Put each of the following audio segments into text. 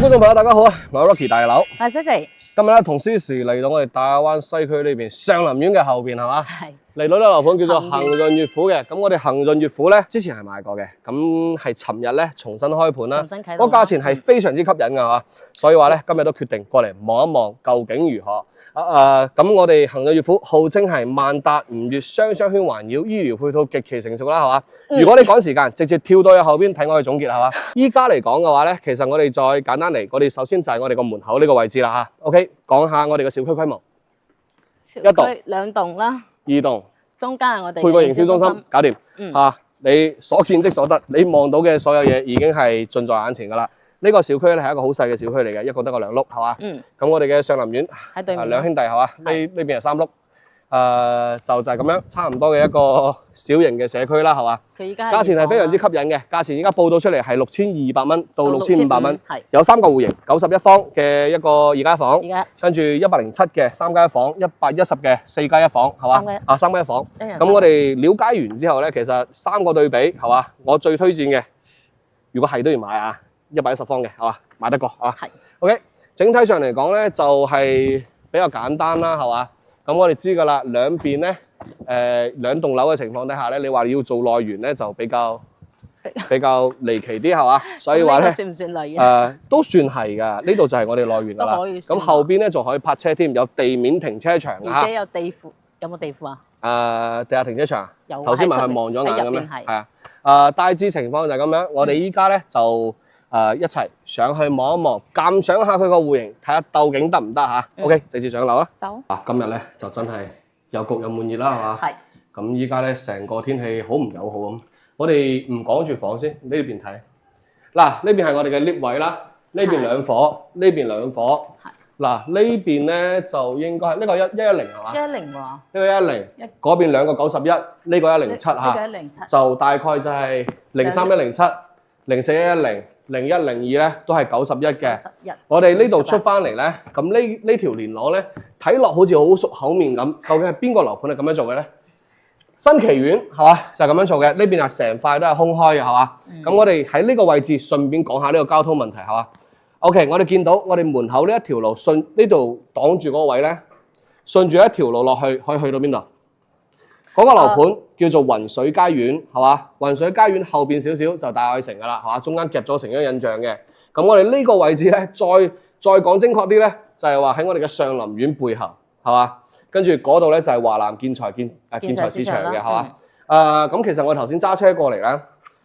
觀眾朋友，大家好啊！我係 Rocky 大佬，係Cici，今日咧同 Cici嚟到我哋大亞灣西區呢邊上林苑嘅後邊係嘛？係嚟到呢個樓盤叫做恒潤悅府嘅。咁我哋恒潤悅府咧之前係買過嘅，咁係尋日咧重新開盤啦，重新啟動個價錢係非常之吸引㗎嚇，所以話咧今日都決定過嚟望一望究竟如何。咁我哋恒潤悅府號稱係萬達五悅雙商圈環繞，醫療配套極其成熟啦，係嘛？如果你趕時間，直接跳到去後邊睇我哋總結係嘛？依家嚟講嘅話咧，其實我哋再簡單嚟，我哋首先就係我哋個門口呢個位置啦嚇。OK， 講下我哋嘅小區規模，小一棟區兩棟啦，二棟，中間係我哋配個營銷中心，搞掂嚇。你所見即所得，你望到嘅所有嘢已經係盡在眼前㗎啦。呢個小區咧係一個好細嘅小區嚟嘅，一共得個2碌，係嘛？咁我哋嘅上林苑喺對面，兩兄弟係嘛？呢邊係3碌，就係咁樣，差唔多嘅一個小型嘅社區啦，係嘛？佢依家價錢係非常之吸引嘅，價錢而家報到出嚟係6200蚊到6500蚊，係有3個戶型，91方嘅一個2加1房，而家跟住107嘅3加1房，110嘅4加1房，係嘛？3加1房。咁我哋了解完之後咧，其實3個對比係嘛？我最推薦嘅，如果係都要買啊！110方嘅係嘛，買得過係嘛？係。OK， 整體上嚟講咧，就係比較簡單啦，係嘛？咁我哋知㗎啦，兩邊咧，兩棟樓嘅情況底下咧，你話要做內園咧，就比較離奇啲係嘛？所以話咧，算唔算內園？都算係㗎。呢度就係我哋內園㗎啦。咁後邊咧仲可以泊車添，有地面停車場啊。而且有地庫，有冇地庫啊？地下停車場。有。頭先咪去望咗眼嘅咩？係啊。大致情況就係咁樣。我哋依家咧就一齊上去望一望，鑑賞下佢個戶型，睇下究竟得唔得嚇。OK， 直接上樓啦。走。今日咧就真係有焗有悶熱啦，係嘛？係。咁依家咧成個天氣好唔友好咁。我哋唔講住房先，呢邊睇。嗱，呢邊係我哋嘅 lift 位啦，呢邊2伙，呢邊2伙。係。嗱，呢邊咧就應該係呢個110係嘛？110喎。呢個110，嗰邊2個91，呢個107嚇。呢個107。就大概就係03107、04110、0102咧，都係91嘅。91。我哋呢度出翻嚟咧，咁呢條連廊咧，睇落好似好熟口面咁，究竟係邊個樓盤係咁樣做嘅咧？新奇苑係嘛，就係咁樣做嘅。呢邊係成塊都係空開嘅係嘛。咁我哋喺呢個位置順便講下呢個交通問題係嘛。OK， 我哋見到我哋門口呢一條路順呢度擋住嗰個位咧，順住一條路落去，可以去到邊度？嗰個樓盤叫做雲水佳苑係嘛？雲水佳苑後邊少少就大愛城㗎啦，係嘛？中間夾咗城鄉印象嘅。咁我哋呢個位置咧，再講精確啲咧，就係話喺我哋嘅上林苑背後係嘛？跟住嗰度咧就係華南建材市場嘅係嘛？咁其實我頭先揸車過嚟咧，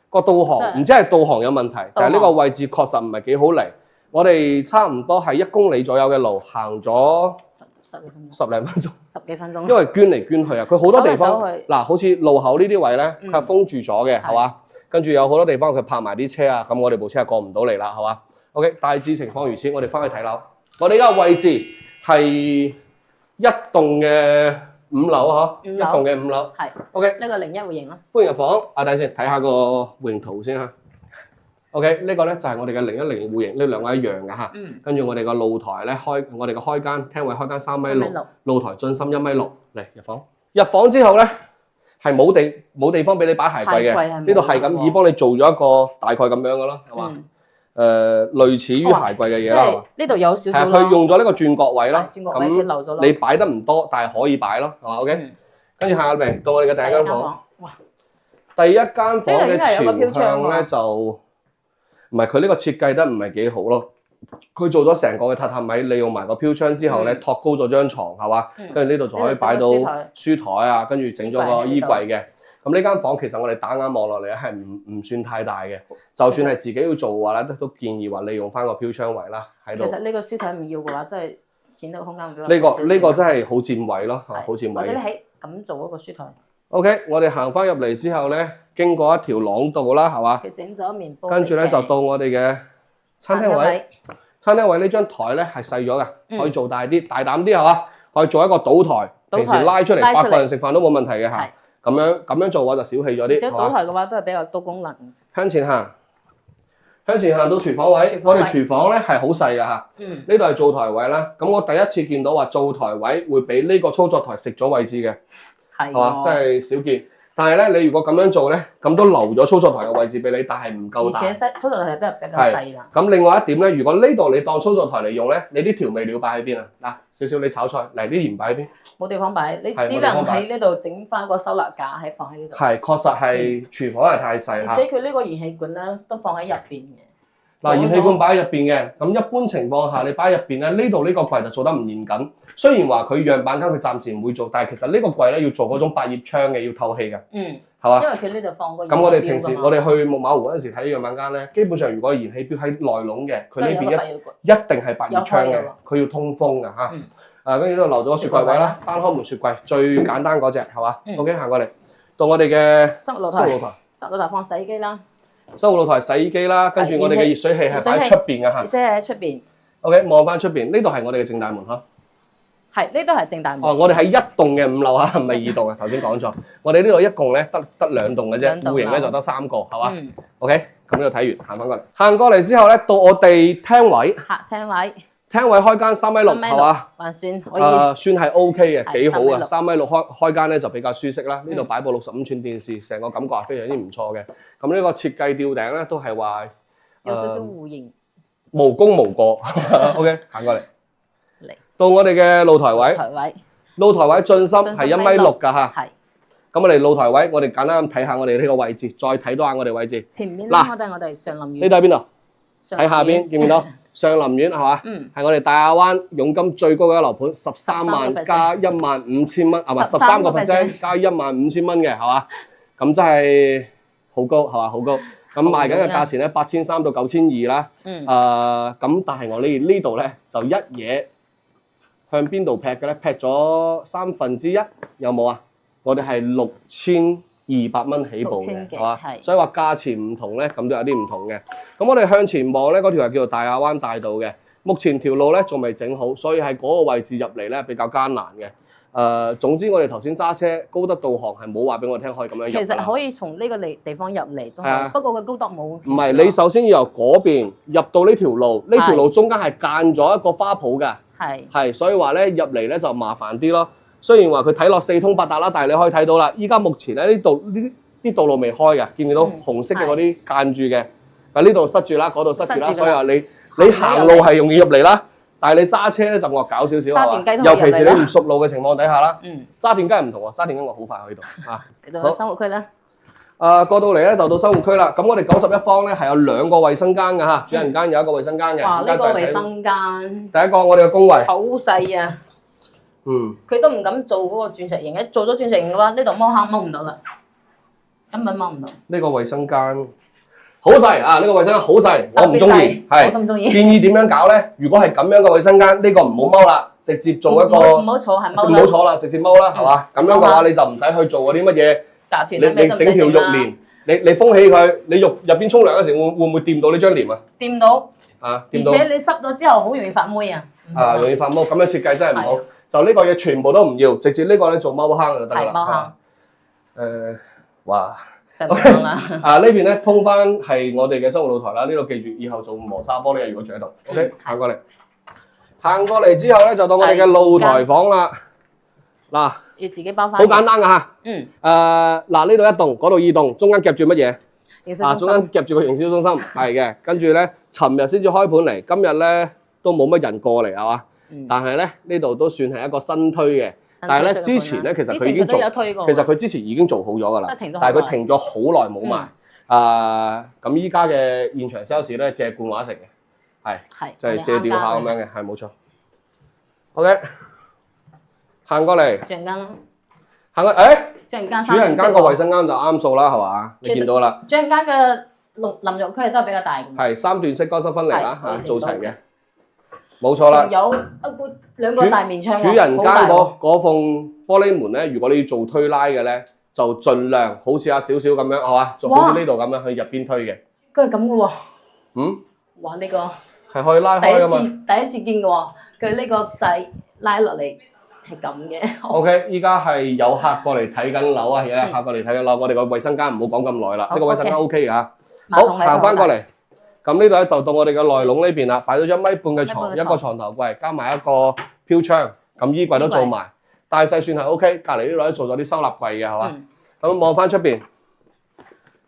個導航唔知係導航有問題，但係呢個位置確實唔係幾好嚟。我哋差唔多係1公里左右嘅路，行咗10零分鐘，10幾分鐘。因為捐嚟捐去啊，佢好多地方嗱，好似路口呢啲位咧，佢係封住咗嘅，係嘛？跟住有好多地方佢泊埋啲車啊，咁我哋部車係過唔到嚟啦，係嘛 ？OK， 大致情況如此，我哋翻去睇樓。我哋而家位置係一棟嘅5樓嗬，一棟嘅5樓。係。OK。呢個01戶型啦。歡迎入房，等陣先睇下個戶型圖先嚇。OK， 呢個咧就係我哋嘅01戶型，呢兩個一樣嘅嚇。跟住我哋個露台咧我哋嘅開間廳位開間3.6米，露台進深1.6米。嚟入房。入房之後咧係冇地方俾你擺鞋櫃嘅，呢度係咁已幫你做咗一個大概咁樣嘅咯，係嘛？類似於鞋櫃嘅嘢啦。呢度有少少。係佢用咗呢個轉角位啦。咁你擺得唔多，但係可以擺咯，係嘛 ？OK。跟住下邊到我哋嘅第一間房。哇！第一間房嘅朝向咧就。唔係佢呢個設計得唔係幾好咯，佢做咗成個嘅榻榻米，利用埋個飄窗之後咧，托高咗張床係嘛，跟住呢度仲可以擺到書台啊，跟住整咗個衣櫃嘅。咁呢間房其實我哋打眼望落嚟咧係唔算太大嘅，就算係自己要做嘅話咧，都建議話利用翻個飄窗位啦喺度。其實呢個書台唔要嘅話，真係顯得個空間比較少。呢個真係好佔位咯，好佔位。或者你喺咁做一個書台。OK， 我哋行翻入嚟之後咧，經過一條廊道啦，係嘛？佢整咗面包。跟住咧就到我哋嘅餐廳位。餐廳位呢張台咧係細咗嘅，可以做大啲、大膽啲係嘛？可以做一個倒台，平時拉出嚟8個人食飯都冇問題嘅嚇。咁樣做嘅話就小氣咗啲。而且倒台嘅話都係比較多功能。向前行到廚房位，我哋廚房咧係好細嘅嚇。呢度係灶台位啦。咁我第一次見到話灶台位會俾呢個操作台食咗位置嘅。係嘛，真係少見。但係咧，你如果咁樣做咧，咁都留咗操作台嘅位置俾你，但係唔夠大。而且操作台都係比較細啦。咁另外一點咧，如果呢度你當操作台嚟用咧，你啲調味料擺喺邊啊？嗱，少少你炒菜，嚟啲鹽擺喺邊？冇地方擺，你只能喺呢度整翻個收納架，喺放喺呢度。係，確實係廚房係太細。而且佢呢個燃氣罐咧都放喺入邊嘅。嗱，燃氣罐擺喺入邊嘅，咁一般情況下你擺喺入邊咧，呢度呢個櫃就做得唔嚴謹。雖然話佢樣板間佢暫時唔會做，但係其實呢個櫃咧要做嗰種百葉窗嘅，要透氣嘅。係嘛？因為佢呢度放個。咁我哋平時我哋去木馬湖嗰陣時睇樣板間咧，基本上如果燃氣錶喺內籠嘅，佢呢邊一定係百葉窗嘅，佢要通風㗎嚇。跟住呢度留咗個雪櫃位啦，單開門雪櫃最簡單嗰隻係嘛？OK， 行過嚟到我哋嘅生活露台，生活露台放洗衣機啦。生活露台洗衣機啦，跟住我哋嘅熱水器係擺喺出邊嘅嚇。熱水器喺出邊。OK， 望翻出邊，呢度係我哋嘅正大門嚇。係，呢度係正大門。哦，我哋喺一棟嘅5樓啊，唔係2棟啊，頭先講錯。我哋呢度一共咧得2棟嘅啫，戶型咧就得3個，係嘛？OK， 咁呢度睇完，行翻過嚟。行過嚟之後咧，到我哋廳位。客廳位。廳位開間3.6米係嘛？還算可以。算係 OK 嘅，幾好啊！3.6米開間咧就比較舒適啦。呢度擺部65寸電視，成個感覺係非常之唔錯嘅。咁呢個設計吊頂咧都係話有少少弧形，無功無過。OK， 行過嚟。到我哋嘅露台位。露台位進深係1.6米㗎嚇。係。咁我哋露台位，我哋簡單咁睇下我哋呢個位置，再睇多下我哋位置。前面啦，我哋上林苑。呢度喺邊度？喺下邊，見唔見到？上林苑係嘛？係我哋大亞灣佣金最高嘅樓盤，13萬加15000蚊，係嘛？13% 加15000蚊嘅係嘛？咁真係好高係嘛？好高。咁賣緊嘅價錢咧8300到9200啦。咁但係我哋呢度咧就一嘢向邊度劈嘅咧？劈咗1/3，有冇啊？我哋係6200蚊起步嘅，係嘛？所以話價錢唔同咧，咁都有啲唔同嘅。咁我哋向前望咧，嗰條係叫做大亞灣大道嘅。目前條路咧仲未整好，所以喺嗰個位置入嚟咧比較艱難嘅。總之我哋頭先揸車高德導航係冇話俾我聽可以咁樣入。其實可以從呢個地方入嚟都係，不過佢高德冇。唔係，你首先要由嗰邊入到呢條路，呢條路中間係間咗一個花圃嘅。係，所以話咧入嚟咧就麻煩啲咯。雖然話佢睇落四通八達啦，但係你可以睇到啦，依家目前咧呢度呢啲道路未開嘅，見唔見到紅色嘅嗰啲間住嘅？呢度塞住啦，嗰度塞住啦，所以話你行路係容易入嚟啦，但係你揸車咧就惡搞少少係嘛？尤其是你唔熟路嘅情況底下啦。揸電雞唔同喎，揸電雞我好快去到啊。嚟到生活區咧。過到嚟咧就到生活區啦。咁我哋91方咧係有2個衛生間㗎嚇，主人間有一個衛生間嘅。哇！呢個衛生間。第一個我哋嘅工位。好細啊！佢都唔敢做嗰個鑽石型嘅，做咗鑽石型嘅話，呢度摸坑摸唔到啦，根本摸唔到。呢個衛生間好細啊！呢個衛生間好細，我唔中意，係建議點樣搞咧？如果係咁樣嘅衛生間，呢個唔好踎啦，直接做一個唔好坐係踎啦，唔好坐啦，直接踎啦，係嘛？咁樣嘅話你就唔使去做嗰啲乜嘢，你整條浴簾，你封起佢，你入邊沖涼嗰時會唔會掂到呢張簾啊？掂到啊！而且你濕咗之後好容易發霉啊！容易發霉，咁樣設計真係唔好。就呢個嘢全部都唔要，直接呢個咧做踎坑就得㗎啦。踎坑。哇！就咁啦。呢邊咧通翻係我哋嘅生活露台啦。呢度記住，以後做磨砂玻璃如果住喺度。OK， 行過嚟。行過嚟之後咧，就到我哋嘅露台房啦。嗱，要自己包翻。好簡單㗎嚇。嗱呢度1棟，嗰度2棟，中間夾住乜嘢？中間夾住個營銷中心，係嘅。跟住咧，尋日先至開盤嚟，今日咧都冇乜人過嚟係嘛？但係咧呢度都算係一個新推嘅，但係咧之前咧其實佢已經做，其實佢之前已經做好咗㗎啦，但係佢停咗好耐冇賣。咁依家嘅現場 sales 咧借冠話成嘅，係就係借調下咁樣嘅，係冇錯。OK， 行過嚟，主人間啦，行過主人間個衞生間就啱數啦，係嘛？你見到啦，主人間嘅淋浴區都係比較大嘅，係3段式乾濕分離啦，做齊嘅。冇錯啦，有2個大面窗。主人間嗰埲玻璃門咧，如果你要做推拉嘅咧，就盡量好似少少咁樣，係嘛？就好似呢度咁樣去入邊推嘅。佢係咁嘅喎。哇！呢個係可以拉開㗎嘛？第一次見嘅喎，佢呢個掣拉落嚟係咁嘅。OK， 依家係有客過嚟睇緊樓啊，有客過嚟睇緊樓。我哋個衞生間唔好講咁耐啦，呢個衛生間 OK 㗎。好，行翻過嚟。咁呢度咧就到我哋嘅內籠呢邊啦，擺咗1.5米嘅床，一個床頭櫃，加埋一個飄窗，咁衣櫃都做埋，大細算係 OK。隔離呢度咧做咗啲收納櫃嘅，係嘛？咁望翻出邊，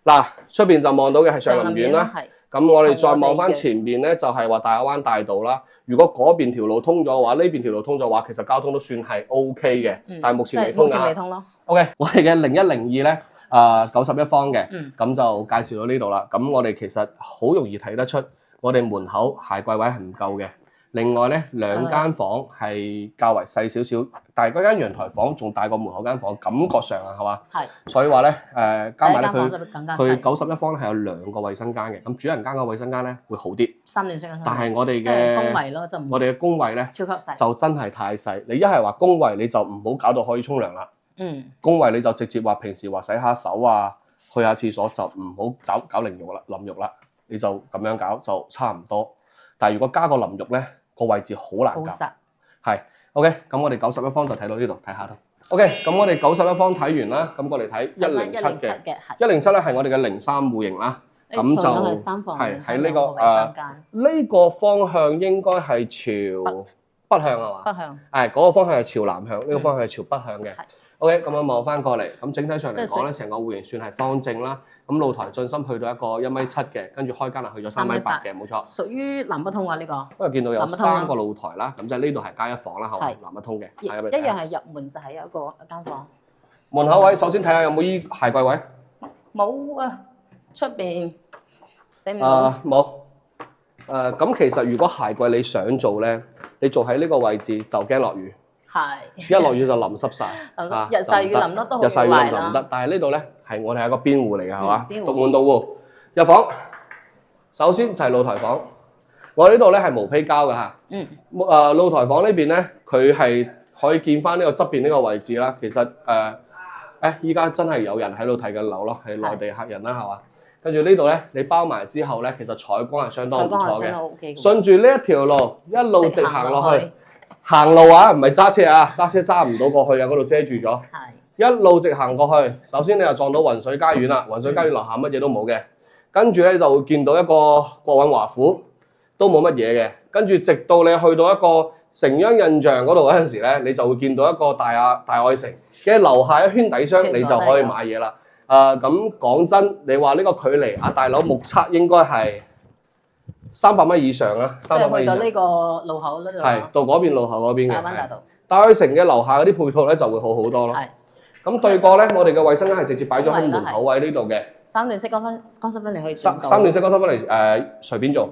嗱出邊就望到嘅係上林苑啦。咁我哋再望翻前面咧，就係話大亞灣大道啦。如果嗰邊條路通咗嘅話，呢邊條路通咗嘅話，其實交通都算係 OK 嘅。但係目前未通㗎。目前未通咯。OK， 我哋嘅0102咧，91方嘅，咁就介紹到呢度啦。咁我哋其實好容易睇得出，我哋門口鞋櫃位係唔夠嘅。另外咧，兩間房係較為細少少，但係嗰間陽台房仲大過門口間房，感覺上啊，係嘛？係。所以話咧，加埋咧佢91方咧係有2個衛生間嘅，咁主人間個衛生間咧會好啲。3段式嘅。但係我哋嘅公衞咯，就我哋嘅公衞咧超級細，就真係太細。你一係話公衞你就唔好搞到可以沖涼啦。公衞你就直接話平時話洗下手啊，去下廁所就唔好搞淋浴啦，你就咁樣搞就差唔多。但係如果加個淋浴咧，個位置好難搞。係 OK， 咁我哋91方就睇到呢度，睇下度。OK， 咁我哋91方睇完啦，咁我哋睇107嘅。107咧係我哋嘅03戶型啦，咁就係喺呢個呢個方向應該係朝北向係嘛？北向。嗰個方向係朝南向，呢個方向係朝北向嘅。OK， 咁樣望翻過嚟，咁整體上嚟講咧，成個戶型算係方正啦。咁露台進深去到一個1.7米嘅，跟住開間係去咗3.8米嘅，冇錯。屬於南北通啊呢個。因為見到有3個露台啦，咁即係呢度係加一房啦，係嘛？南北通嘅。一樣係入門就係有一間房。門口位首先睇下有冇衣鞋櫃位。冇啊，出邊整唔到。冇。咁其實如果鞋櫃你想做咧，你做喺呢個位置就驚落雨。係。一落雨就淋濕晒。日曬雨淋得都好壞啦。日曬雨淋就唔得，但係呢度咧係我哋係一個邊戶嚟嘅，係嘛？獨門獨戶入房，首先就係露台房。我呢度咧係毛坯膠嘅嚇。露台房呢邊咧，佢係可以見翻呢個側邊呢個位置啦。其實依家真係有人喺度睇緊樓咯，係內地客人啦，係嘛？跟住呢度咧，你包埋之後咧，其實採光係相當唔錯嘅。順住呢一條路一路直行落去。行路啊，唔係揸車啊，揸車揸唔到過去啊，嗰度遮住咗。一路直行過去，首先你就撞到雲水家園啦，雲水家園樓下乜嘢都冇嘅。跟住咧就會見到一個國韻華府，都冇乜嘢嘅。跟住直到你去到一個城央印象嗰度嗰陣時咧，你就會見到一個大愛城嘅樓下一圈底箱，你就可以買嘢啦。咁講真，你話呢個距離啊，大佬目測應該係300米以上啦，300米以上。即係去到呢個路口呢度。係到嗰邊路口嗰邊嘅。大灣大道。大愛城嘅樓下嗰啲配套咧就會好好多咯。係。咁對過咧，我哋嘅衞生間係直接擺咗喺門口位呢度嘅。3段式乾濕分離可以做到。3段式乾濕分離隨便做。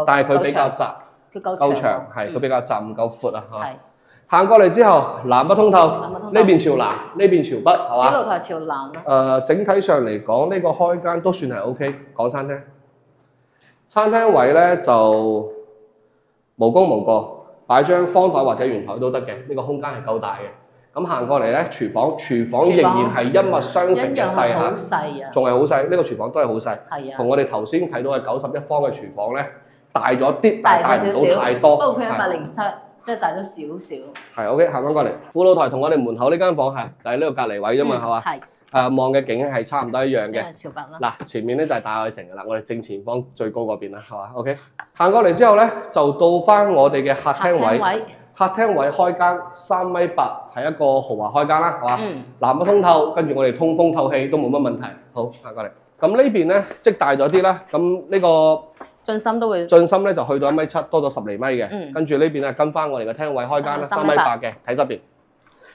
但係佢比較窄。佢夠長。係，佢比較窄，唔夠闊啊。係。行過嚟之後，南北通透。呢邊朝南，呢邊朝北，係嘛？主露台朝南啦。整體上嚟講，呢個開間都算係 OK。講餐廳。餐廳位咧就無功無過，擺張方台或者圓台都得嘅，呢個空間係夠大嘅。咁行過嚟咧，廚房仍然係一脈相承嘅細嚇，仲係好細，呢個廚房都係好細，同我哋頭先睇到嘅91方嘅廚房咧大咗啲，但係大唔到太多。不過佢107，即係大咗少少。係 OK， 行翻過嚟，副露台同我哋門口呢間房係就喺呢個隔離位啫嘛，係嘛？係。望嘅景係差唔多一樣嘅。朝北啦。嗱，前面咧就係大愛城噶啦，我哋正前方最高嗰邊啦，係嘛 ？OK。行過嚟之後咧，就到翻我哋嘅客廳位。客廳位開間3.8米，係一個豪華開間啦，係嘛？南北通透，跟住我哋通風透氣都冇乜問題。好，行過嚟。咁呢邊咧即大咗啲啦，咁呢個進深都會。進深咧就去到1.7米，多咗10厘米嘅。跟住呢邊咧跟翻我哋嘅廳位開間啦，3.8米嘅，睇側邊。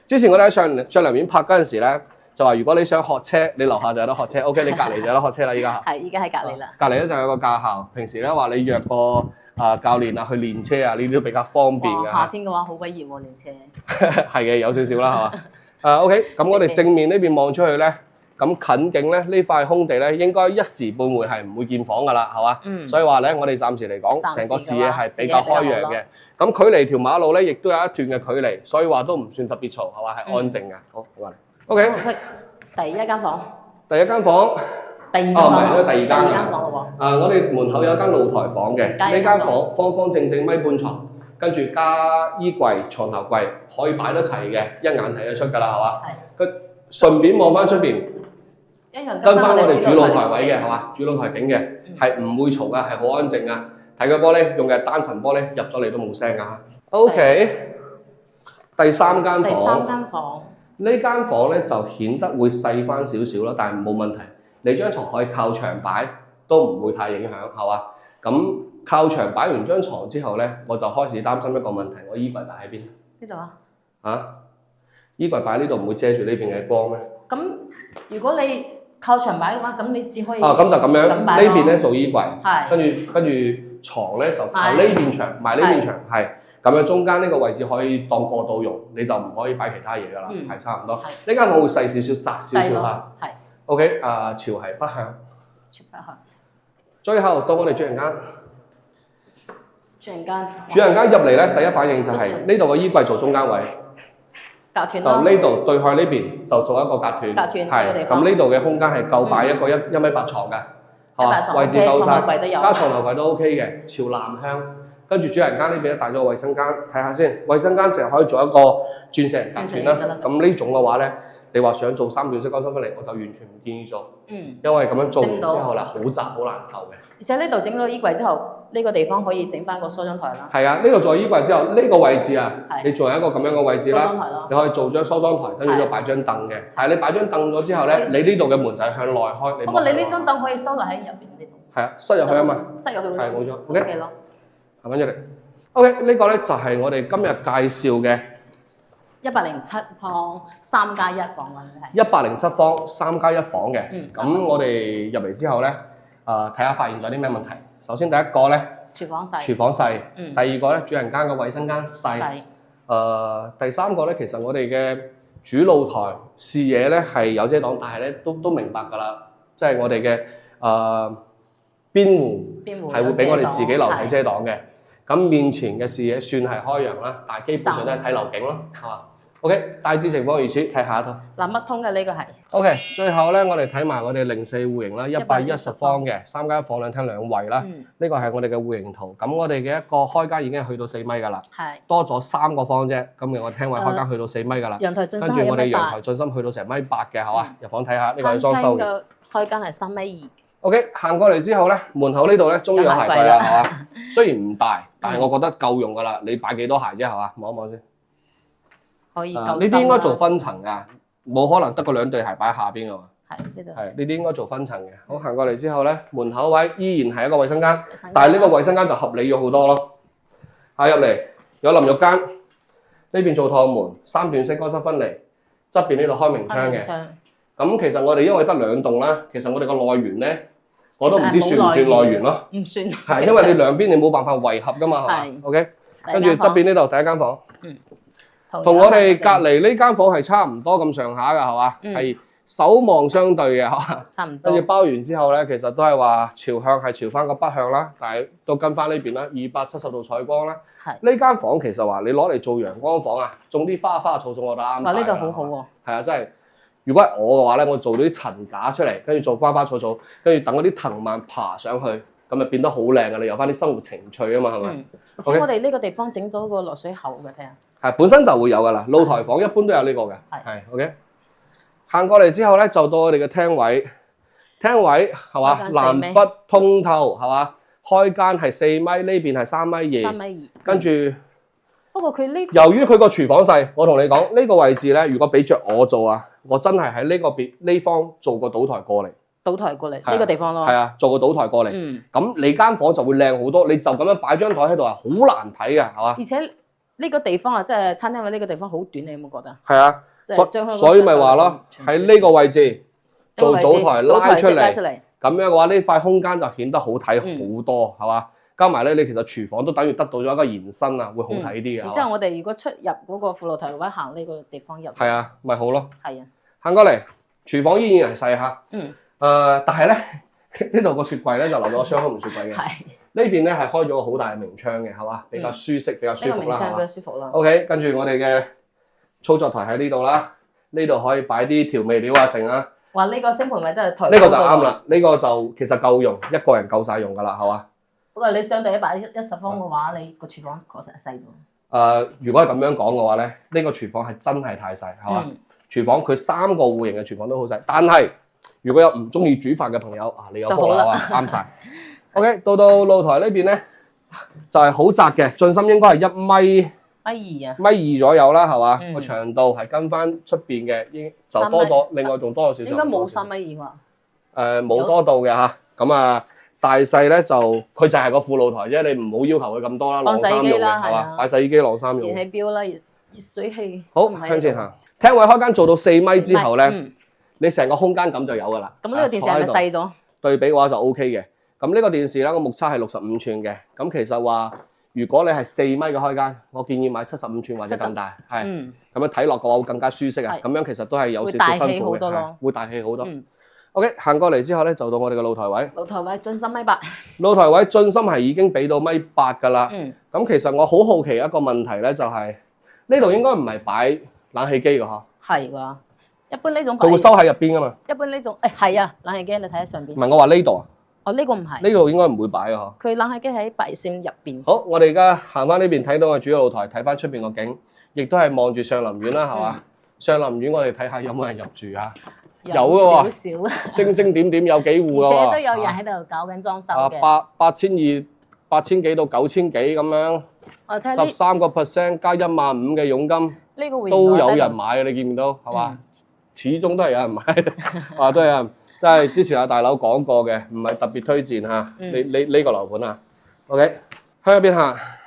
之前我哋喺上梁苑拍嗰陣時咧。就話如果你想學車，你樓下就有得學車 ，OK， 你隔離就有得學車啦，依家。係，依家喺隔離啦。隔離咧就有個駕校，平時咧話你約個教練啊去練車啊，呢啲都比較方便嘅。夏天嘅話好鬼熱喎，練車。係嘅，有少少啦，係嘛？OK， 咁我哋正面呢邊望出去咧，咁近景咧呢塊空地咧應該一時半會係唔會見房㗎啦，係嘛？所以話咧，我哋暫時嚟講，成個視野係比較開揚嘅。咁距離條馬路咧，亦都有一段嘅距離，所以話都唔算特別嘈，係嘛？係安靜嘅。好，過嚟。OK， 第一間房。第一間房。第二間房。唔係，呢個第二間房咯喎。我哋門口有間露台房嘅，呢間房方方正正米半床，跟住加衣櫃、床頭櫃，可以擺得齊嘅，一眼睇得出㗎啦，係嘛？係。佢順便望翻出邊，跟翻我哋主露台位嘅，係嘛？主露台景嘅，係唔會嘈㗎，係好安靜㗎。睇個玻璃用嘅單層玻璃，入咗嚟都冇聲㗎。OK， 第三間房。第三間房。呢間房咧就顯得會細翻少少啦，但係冇問題。你張床可以靠牆擺，都唔會太影響，係嘛？咁靠牆擺完張床之後咧，我就開始擔心一個問題，我衣櫃擺喺邊？呢度啊？啊？衣櫃擺呢度唔會遮住呢邊嘅光咩？咁如果你靠牆擺嘅話，咁你只可以咁就咁樣，呢邊咧做衣櫃，跟住床咧就靠呢邊牆，埋呢邊牆，係咁樣中間呢個位置可以當過道用，你就唔可以擺其他嘢㗎啦，係差唔多。呢間房會細少少、窄少少嚇。係。OK， 朝係北向。朝北向。最後到我哋主人間。主人間入嚟咧，第一反應就係呢度個衣櫃做中間位。隔斷就呢度對開呢邊就做一個隔斷，係咁呢度嘅空間係夠擺一個1.8米床嘅，係嘛？位置夠晒，加床頭櫃都 OK 嘅，朝南向。跟住主人間呢邊咧帶咗個衞生間，睇下先。衞生間淨係可以做一個鑽石隔斷啦。咁呢種嘅話咧，你話想做3段式乾濕分離，我就完全唔建議做。因為咁樣做完之後咧，好窄好難受嘅。而且呢度整到衣櫃之後，呢個地方可以整翻個梳妝台啦。係啊，呢度做衣櫃之後，呢個位置啊，你仲有一個咁樣嘅位置啦，你可以做張梳妝台，跟住再擺張凳嘅。係你擺張凳咗之後咧，你呢度嘅門就係向內開。不過你呢張凳可以收落喺入邊呢度。係啊，塞入去啊嘛。塞入去。係冇錯。OK 咯。行翻出嚟。OK， 呢個咧就係我哋今日介紹嘅107方3+1房啦。107方3+1房嘅。咁我哋入嚟之後咧，睇下發現咗啲咩問題。首先第一個咧，廚房細。第二個咧，主人間個衞生間細。第三個咧，其實我哋嘅主露台視野咧係有遮擋，但係咧都明白㗎啦，即係我哋嘅邊戶係會俾我哋自己樓體遮擋嘅。咁面前嘅視野算係開揚啦，但係基本上都係睇樓景咯，係嘛 ？OK， 大致情況如此，睇下一套。南北通嘅呢個係。OK， 最後咧，我哋睇埋我哋04戶型啦，110方嘅3+1房2廳2衛啦。呢個係我哋嘅戶型圖。咁我哋嘅一個開間已經係去到4米㗎啦。係。多咗3個方啫，咁我廳位開間去到4米㗎啦。陽台進深係1米8。跟住我哋陽台進深去到成1.8米嘅，係嘛？入房睇下，呢個係裝修嘅。餐廳嘅開間係3.2米。OK， 行過嚟之後咧，門口呢度咧終於有鞋櫃啦，係嘛？雖然唔大，但係我覺得夠用㗎啦。你擺幾多鞋啫，係嘛？望一望先。可以夠深。呢啲應該做分層㗎，冇可能得個2對鞋擺喺下邊㗎嘛。係呢度。係呢啲應該做分層嘅。好，行過嚟之後咧，門口位依然係一個衛生間，但係呢個衛生間就合理咗好多咯。入嚟有淋浴間，呢邊做趟門，3段式乾濕分離，側邊呢度開明窗嘅。咁其實我哋因為得2棟啦，其實我哋個內緣咧。我都唔知算唔算內緣咯，唔算。係因為你兩邊你冇辦法圍合噶嘛，係嘛 ？OK， 跟住側邊呢度第一間房，同我哋隔離呢間房係差唔多咁上下㗎，係嘛？係守望相對嘅，係嘛？差唔多。跟住包完之後咧，其實都係話朝向係朝翻個北向啦，但係都跟翻呢邊啦，270度採光啦。係。呢間房其實話你攞嚟做陽光房啊，種啲花草草我覺得啱晒。呢度好好喎。係啊，真係。如果係我嘅話咧，我做到啲層架出嚟，跟住做花草草，跟住等嗰啲藤蔓爬上去，咁就變得好靚㗎。你有翻啲生活情趣啊嘛，係咪？而且我哋呢個地方整咗個落水喉嘅，睇下。係本身就會有㗎啦，露台房一般都有呢個嘅。係 OK。行過嚟之後咧，就到我哋嘅廳位，廳位係嘛？南北通透係嘛？開間係4米，呢邊係3.2米。3.2米。跟住。不過佢呢？由於佢個廚房細，我同你講呢個位置咧，如果俾着我做啊，我真係喺呢個邊呢方做個倒台過嚟。倒台過嚟呢個地方咯。係啊，做個倒台過嚟。咁你間房就會靚好多，你就咁樣擺張台喺度係好難睇嘅，係嘛？而且呢個地方啊，即係餐廳位呢個地方好短，你有冇覺得？係啊，所以咪話咯，喺呢個位置做早台拉出嚟，咁樣嘅話呢塊空間就顯得好睇好多，係嘛？加埋咧，你其實廚房都等於得到咗一個延伸啊，會好睇啲嘅。然之後我哋如果出入嗰個副露台嘅話，行呢個地方入。係啊，咪好咯。係啊。行過嚟，廚房依然係細嚇。但係咧呢度個雪櫃咧就留咗個雙空門雪櫃嘅。係。呢邊咧係開咗個好大嘅明窗嘅，係嘛？比較舒適，比較舒服啦。呢個明窗比較舒服啦。OK， 跟住我哋嘅操作台喺呢度啦，呢度可以擺啲調味料啊，成啊。哇！呢個星盆位真係台。呢個就啱啦，呢個就其實夠用，一個人夠晒用㗎啦，係嘛？不過你相對110方嘅話，你個廚房確實係細咗。如果係咁樣講嘅話咧，呢個廚房係真係太細，係嘛？廚房佢3個戶型嘅廚房都好細，但係如果有唔中意煮飯嘅朋友啊，你有福啦，啱晒。OK， 到露台呢邊咧就係好窄嘅，進深應該係1.8米米二啊，米2左右啦，係嘛？嗯個長度係跟翻出邊嘅，應就多咗，另外仲多咗少少。應該冇3米2啩。冇多到嘅嚇，咁啊大細咧就佢就係個副露台啫，你唔好要求佢咁多啦，晾衫用嘅係嘛？擺洗衣機晾衫用。熱氣錶啦，熱水器。好，向前行。廳位開間做到4米之後咧，你成個空間感就有㗎啦。咁呢個電視係咪細咗？對比嘅話就 O K 嘅。咁呢個電視咧，個目測係65寸嘅。咁其實話，如果你係4米嘅開間，我建議買75寸或者更大，係。咁樣睇落嘅話會更加舒適啊。咁樣其實都係有少少辛苦嘅，會大氣好多。OK， 行過嚟之後咧，就到我哋嘅露台位。露台位進深1.8。露台位進深係已經俾到1.8㗎啦。咁其實我好好奇一個問題咧，就係呢度應該唔係擺冷氣機㗎嗬？係㗎。一般呢種佢會收喺入邊㗎嘛？一般呢種係啊，冷氣機你睇下上邊。唔係我話呢度啊。哦，呢個唔係。呢度應該唔會擺㗎嗬。佢冷氣機喺白線入邊。好，我哋而家行翻呢邊睇到嘅主要露台，睇翻出邊個景，亦都係望住上林苑啦，係嘛？上林苑我哋睇下有冇人入住啊？有嘅喎，少星星點點有幾戶嘅喎，而且都有人喺度搞緊裝修嘅。8,200到9,000幾咁樣，13% 加15,000嘅佣金，都有人買嘅，你見唔見到係嘛？始終都係有人買，都係有人，即係之前阿大佬講過嘅，唔係特別推薦嚇。你呢個樓盤啊 ，OK， 向入邊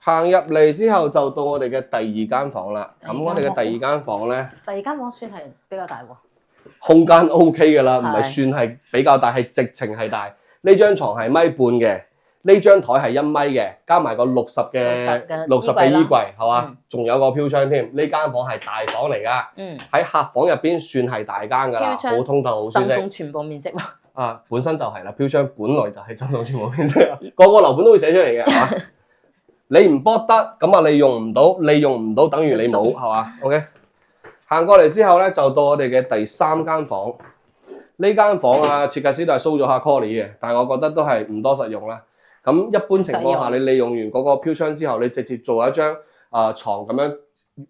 行入嚟之後就到我哋嘅第2間房啦。咁我哋嘅第2間房咧，第2間房算係比較大喎。空間 OK 㗎啦，唔係算係比較大，係直情係大。呢張床係1.5米嘅，呢張台係1米嘅，加埋個60嘅衣櫃，係嘛？仲有個飄窗添。呢間房係大房嚟㗎，喺客房入邊算係大間㗎啦，好通透，好舒適。贈送全部面積喎。本身就係啦，飄窗本來就係贈送全部面積，個個樓盤都會寫出嚟嘅，係嘛？你唔博得，咁啊你用唔到，等於你冇，係嘛 ？OK。行過嚟之後咧，就到我哋嘅第3間房。呢間房啊，設計師都係 show 咗下 Colly 嘅，但係我覺得都係唔多實用啦。咁一般情況下，你利用完嗰個飄窗之後，你直接做一張牀咁樣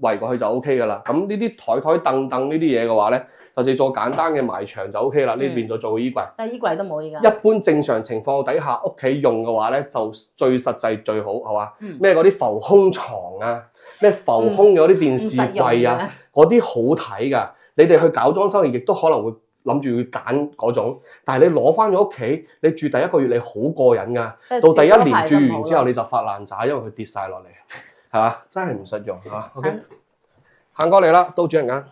圍過去就 OK 噶啦。咁呢啲台凳呢啲嘢嘅話咧，就直接做簡單嘅埋牆就 OK 啦。呢邊就做個衣櫃。但係衣櫃都冇而家。一般正常情況底下，屋企用嘅話咧，就最實際最好係嘛？咩嗰啲浮空床啊，咩浮空嘅嗰啲電視櫃啊。嗰啲好睇㗎，你哋去搞裝修亦都可能會諗住要揀嗰種，但係你攞翻咗屋企，你住第1個月你好過癮㗎，到第1年住完之後你就發爛渣，因為佢跌晒落嚟，係嘛？真係唔實用嚇。OK， 行過嚟啦，到主人間。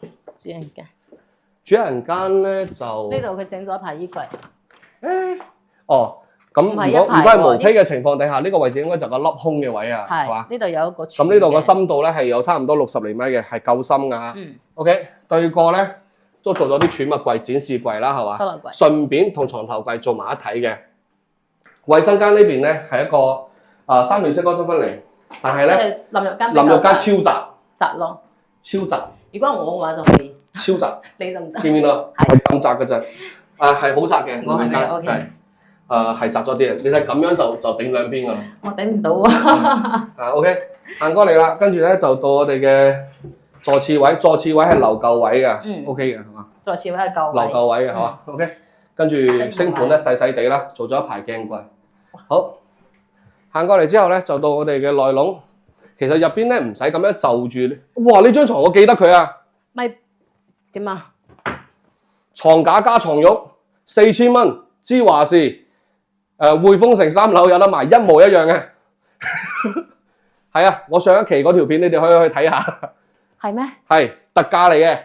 主人間咧就呢度佢整咗一排衣櫃。咁如果係無批嘅情況底下，呢個位置應該就個凹空嘅位啊，係嘛？呢度有一個。咁呢度個深度咧係有差唔多60厘米嘅，係夠深㗎。OK， 對過咧都做咗啲儲物櫃、展示櫃啦，係嘛？收納櫃。順便同床頭櫃做埋一體嘅。衛生間呢邊咧係一個3段式乾濕分離，但係咧淋浴間超窄。窄咯。超窄。如果我嘅話就可以。超窄。你就唔得。見唔見到？係咁窄嘅啫。係好窄嘅。我係 OK。係窄咗啲啊！你睇咁樣就頂兩邊噶啦。我頂唔到啊！OK， 行過嚟啦，跟住咧就到我哋嘅座廁位，座廁位係留夠位嘅，OK 嘅係嘛？座廁位係夠位。留夠位嘅係嘛？OK， 跟住星盤咧細細地啦，做咗一排鏡櫃。好，行過嚟之後咧就到我哋嘅內籠，其實入邊咧唔使咁樣就住。哇！呢張床我記得佢啊。咪點啊？床架加床褥4000蚊，芝華士。匯豐城3樓有得賣，一模一樣嘅。係啊，我上一期嗰條片你哋可以去睇下。係咩？係特價嚟嘅，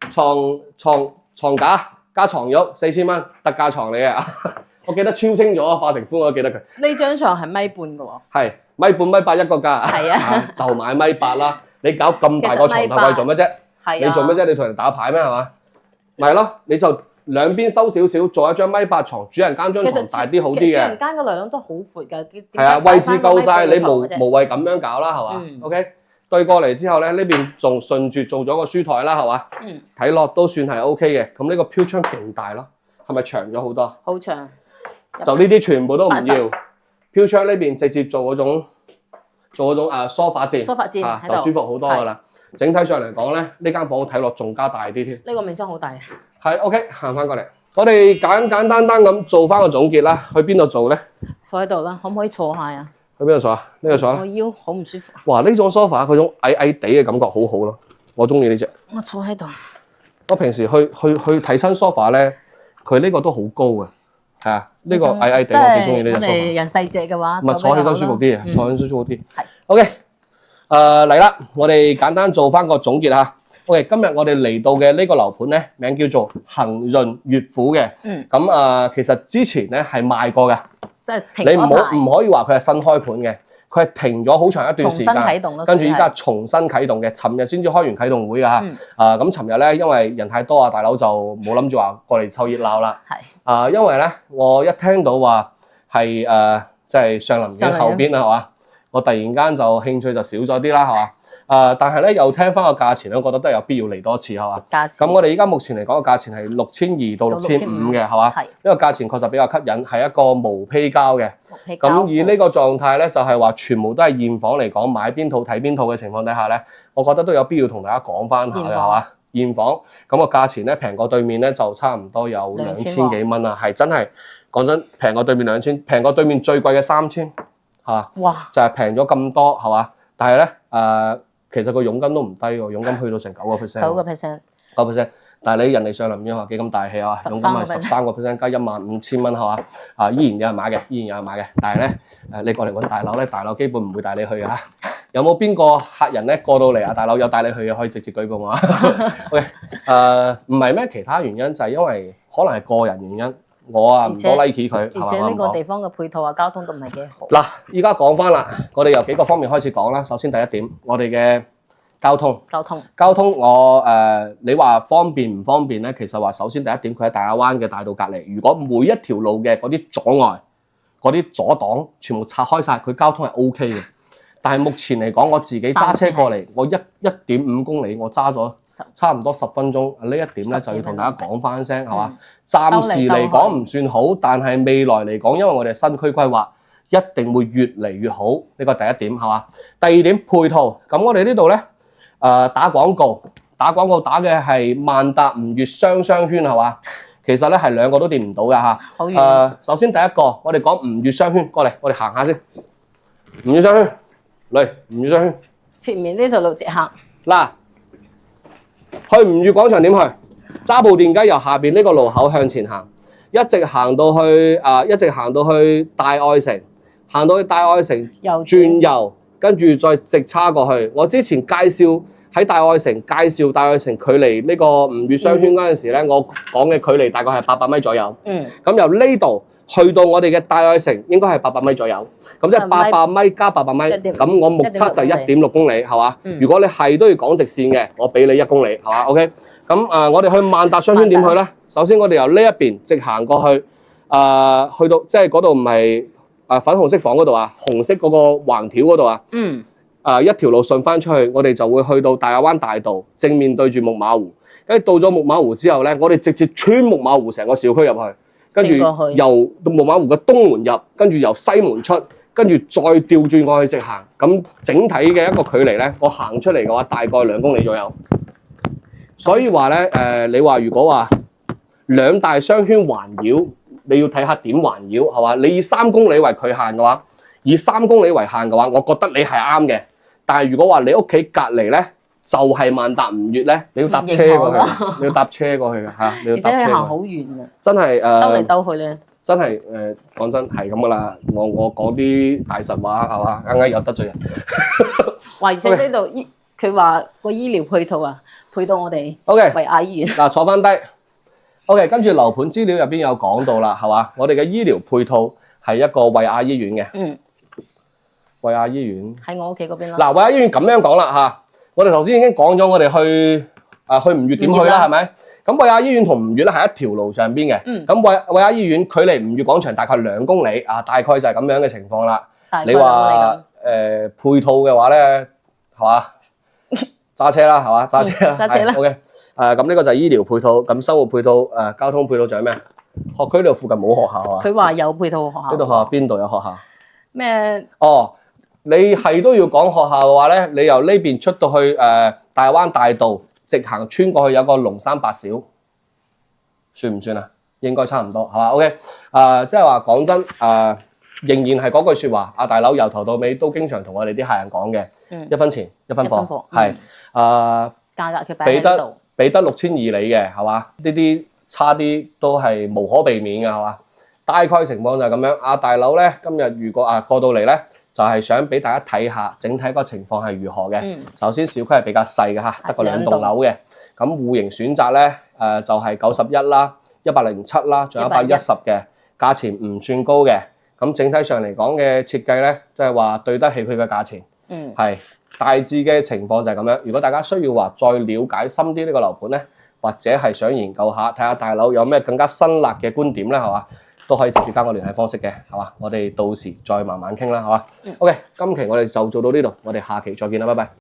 床架加床褥4000蚊，特價床嚟嘅。我記得超清楚啊，化成歡我都記得佢。呢張床係1.5米嘅喎。係1.5、1.8一個價。係啊，就買1.8啦。你搞咁大個床頭櫃做乜啫？係啊。你做乜啫？你同人打牌咩係嘛？咪係咯，你就。兩邊收少少，做一張1.8床，主人間張床大啲好啲嘅。主人間個內籠都好闊㗎，係啊，位置夠晒，你無謂咁樣搞啦，係嘛？OK， 對過嚟之後咧，呢邊仲順住做咗個書台啦，係嘛？睇落都算係 OK 嘅。咁呢個飄窗勁大咯，係咪長咗好多？好長。就呢啲全部都唔要，飄窗呢邊直接做嗰種梳化墊，就舒服好多㗎啦。整體上嚟講咧，呢間房睇落仲加大啲添。呢個面積好大。係 OK， 行翻過嚟，我哋簡單咁做翻個總結啦。去邊度做咧？坐喺度啦，可唔可以坐下啊？去邊度坐啊？呢度坐啦。我腰好唔舒服。哇！呢種 sofa 佢種矮矮地嘅感覺好好咯，我中意呢隻。我坐喺度。我平時去睇新 sofa 咧，佢呢個都好高嘅，係啊，呢個矮矮地我幾中意呢隻 sofa。我哋人細隻嘅話，唔係坐起身舒服啲嘅，坐起身舒服啲。係。OK， 嚟啦，我哋簡單做翻個總結嚇。OK， 今日我哋嚟到嘅呢個樓盤咧，名叫做恒潤悅府嘅。咁其實之前咧係賣過嘅。即係停你唔可以話佢係新開盤嘅，佢係停咗好長一段時間，重新啟動咯，跟住依家重新啟動嘅。尋日先至開完啟動會㗎嚇。咁尋日咧，因為人太多啊，大佬就冇諗住話過嚟湊熱鬧啦。係。因為咧，我一聽到話係即係上林苑後邊啦，係嘛？我突然間就興趣就少咗啲啦，係嘛？但係咧又聽翻個價錢咧，我覺得都係有必要嚟多次，係嘛？價錢。咁我哋依家目前嚟講個價錢係6200到6500嘅，係嘛？係。呢個價錢確實比較吸引，係一個無披膠嘅。無披膠。咁以呢個狀態咧，就係話全部都係現房嚟講，買邊套睇邊套嘅情況底下咧，我覺得都有必要同大家講翻下嘅，係嘛？現房咁個價錢咧平過對面咧就差唔多有2000幾蚊啦，係真係講真平過對面2000，平過對面最貴嘅3000。哇！就係平咗咁多係嘛？但係咧其實個佣金都唔低喎，佣金去到成9%。9%，但係你人哋上林苑話幾咁大氣啊？佣金係13%加15000蚊係嘛？依然有人買嘅，但係咧你過嚟揾大佬咧，大佬基本唔會帶你去嘅嚇。有冇邊個客人咧過到嚟啊？大佬有帶你去嘅可以直接舉報我啊。OK， 唔係咩其他原因，就係因為可能係個人原因。我唔多 like 佢，而且呢個地方嘅配套交通都唔係幾好。嗱，依家講翻啦，我哋由幾個方面開始講啦。首先第一點，我哋嘅交通，你話方便唔方便咧？其實話首先第一點，佢喺大亞灣嘅大道隔離。如果每一條路嘅嗰啲阻礙、嗰啲阻擋全部拆開晒，佢交通係 OK 嘅。但係目前嚟講，我自己揸車過嚟，我1.5公里，我揸咗差唔多10分鐘。呢一點咧就要同大家講翻聲，係嘛？暫時嚟講唔算好，但係未來嚟講，因為我哋新區規劃一定會越嚟越好。呢個第一點係嘛？第二點配套，咁我哋呢度咧打廣告打嘅係萬達吾悅雙圈係嘛？其實咧係兩個都掂唔到嘅嚇。好遠。首先第一個，我哋講吾悅雙圈，過嚟我哋行下先。吾悅雙圈。嚟吾悅雙圈，前面呢條路直行。嗱，去吾悅廣場點去？揸部電雞由下邊呢個路口向前行，一直行到去大愛城，行到去大愛城轉右，跟住再直叉過去。我之前介紹喺大愛城距離呢個吾悅雙圈嗰陣時咧，我講嘅距離大概係800米左右。咁由呢度去到我哋嘅大愛城應該係800米左右，咁即係800米加800米，咁我目測就係1.6公里，係嘛？如果你係都要講直線嘅，我俾你1公里，係嘛 ？OK， 咁我哋去萬達雙圈點去咧？首先我哋由呢一邊直行過去，去到即係嗰度唔係粉紅色房嗰度啊，紅色嗰個橫條嗰度啊，一條路順翻出去，我哋就會去到大亞灣大道，正面對住木馬湖。跟住到咗木馬湖之後咧，我哋直接穿木馬湖成個小區入去。跟住由木馬湖嘅東門入，跟住由西門出，跟住再調轉過去直行。咁整體嘅一個距離咧，我行出嚟嘅話，大概2公里左右。所以話咧，你話如果話兩大雙圈環繞，你要睇下點環繞係嘛？你以3公里為佢限嘅話，以3公里為限嘅話，我覺得你係啱嘅。但係如果話你屋企隔離咧，就係萬達吾悅咧，你要搭車過去，你要搭車過去嘅嚇，你要搭車。而且你行好遠啊！真係兜嚟兜去咧。真係講真係咁噶啦，我講啲大實話係嘛，啱啱有得罪人。哇！而且呢度佢話個醫療配套啊，配到我哋維亞醫院。嗱，坐翻低。OK， 跟住樓盤資料入邊有講到啦，係嘛？我哋嘅醫療配套係一個維亞醫院嘅。維亞醫院喺我屋企嗰邊啦。嗱，維亞醫院咁樣講啦嚇。我哋頭先已經講咗，我哋去吾悅點去啦，係咪？咁維亞醫院同吾悅咧係一條路上邊嘅。咁維亞醫院距離吾悅廣場大概2公里啊，大概就係咁樣嘅情況啦。你話配套嘅話咧，係嘛？揸車啦，係嘛？揸車啦。揸車啦。OK。咁呢個就係醫療配套，咁生活配套、交通配套仲有咩？學區呢度附近冇學校啊？佢話有配套學校。呢度學校邊度有學校？咩？哦。你係都要講學校嘅話咧，你由呢邊出到去大亞灣大道，直行穿過去有個龍山八小，算唔算啊？應該差唔多，係嘛？OK，即係話講真，仍然係嗰句説話，阿大佬由頭到尾都經常同我哋啲客人講嘅，1分錢1分貨，係價格佢俾得6200你嘅，係嘛？呢啲差啲都係無可避免嘅，係嘛？大概情況就係咁樣。阿大佬咧，今日如果過到嚟咧，就係想俾大家睇下整體個情況係如何嘅。首先小區係比較細嘅嚇，得個2棟樓嘅。咁戶型選擇咧，就係91啦、107啦，仲有110嘅，價錢唔算高嘅。咁整體上嚟講嘅設計咧，即係話對得起佢嘅價錢。係大致嘅情況就係咁樣。如果大家需要話再了解深啲呢個樓盤咧，或者係想研究下睇下大佬有咩更加辛辣嘅觀點咧，係嘛？都可以直接加我聯繫方式嘅，係嘛？我哋到時再慢慢傾啦，係嘛？OK，今期我哋就做到呢度，我哋下期再見啦，拜拜。